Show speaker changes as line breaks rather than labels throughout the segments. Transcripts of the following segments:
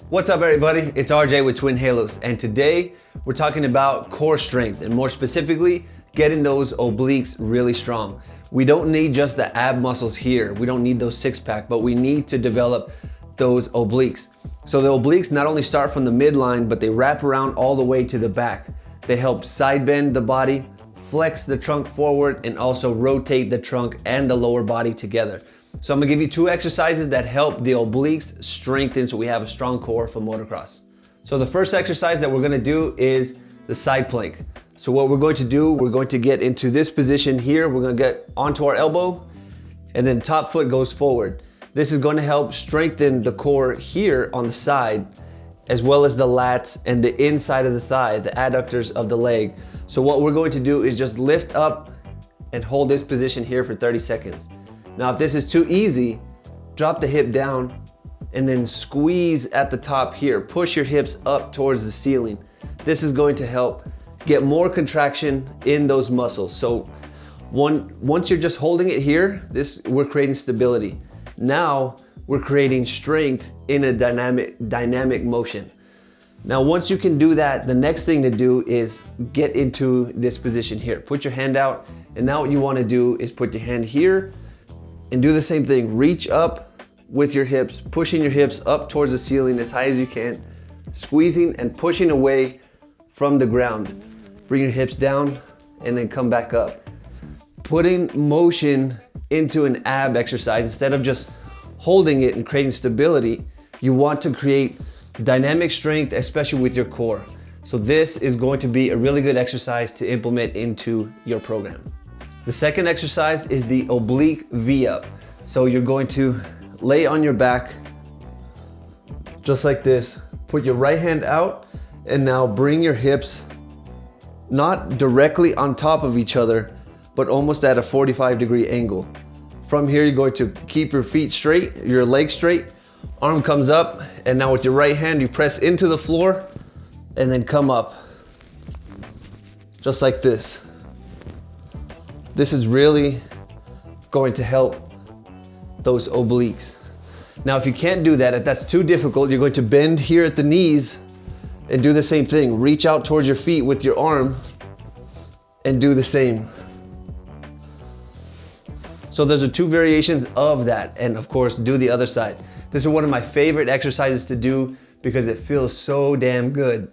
What's up everybody, it's RJ with Twin Halos, and today we're talking about core strength and more specifically getting those obliques really strong. We don't need just the ab muscles here, we don't need those six-pack, but we need to develop those obliques. So the obliques not only start from the midline, but they wrap around all the way to the back. They help side bend the body, flex the trunk forward, and also rotate the trunk and the lower body together. So I'm gonna give you two exercises that help the obliques strengthen so we have a strong core for motocross. So the first exercise that we're gonna do is the side plank. So what we're going to do, we're going to get into this position here. We're gonna get onto our elbow and then top foot goes forward. This is gonna help strengthen the core here on the side, as well as the lats and the inside of the thigh, the adductors of the leg. So what we're going to do is just lift up and hold this position here for 30 seconds. Now, if this is too easy, drop the hip down and then squeeze at the top here. Push your hips up towards the ceiling. This is going to help get more contraction in those muscles. So once you're just holding it here, we're creating stability. Now we're creating strength in a dynamic motion. Now, once you can do that, the next thing to do is get into this position here. Put your hand out, and now what you want to do is put your hand here and do the same thing. Reach up with your hips, pushing your hips up towards the ceiling as high as you can, squeezing and pushing away from the ground. Bring your hips down and then come back up. Putting motion into an ab exercise, instead of just holding it and creating stability, you want to create dynamic strength, especially with your core. So this is going to be a really good exercise to implement into your program. The second exercise is the oblique via. So you're going to lay on your back, just like this. Put your right hand out, and now bring your hips not directly on top of each other, but almost at a 45-degree angle. From here, you're going to keep your feet straight, your legs straight, arm comes up, and now with your right hand, you press into the floor and then come up, just like this. This is really going to help those obliques. Now, if you can't do that, if that's too difficult, you're going to bend here at the knees and do the same thing. Reach out towards your feet with your arm and do the same. So those are two variations of that, and of course, do the other side. This is one of my favorite exercises to do because it feels so damn good.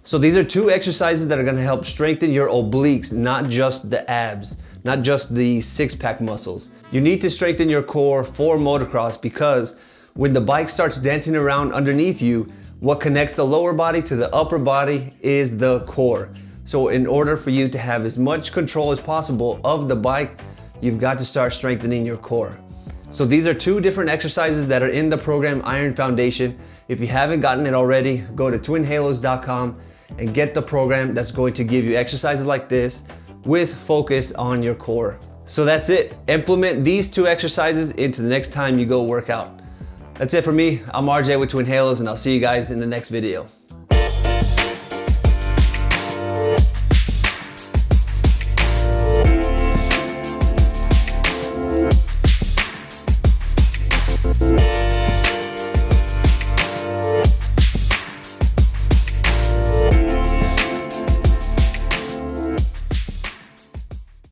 So these are two exercises that are gonna help strengthen your obliques, not just the abs, not just the six-pack muscles. You need to strengthen your core for motocross because when the bike starts dancing around underneath you, what connects the lower body to the upper body is the core. So in order for you to have as much control as possible of the bike, you've got to start strengthening your core. So these are two different exercises that are in the program Iron Foundation. If you haven't gotten it already, go to twinhalos.com and get the program that's going to give you exercises like this with focus on your core. So that's it. Implement these two exercises into the next time you go work out. That's it for me. I'm RJ with Twin Halos, and I'll see you guys in the next video.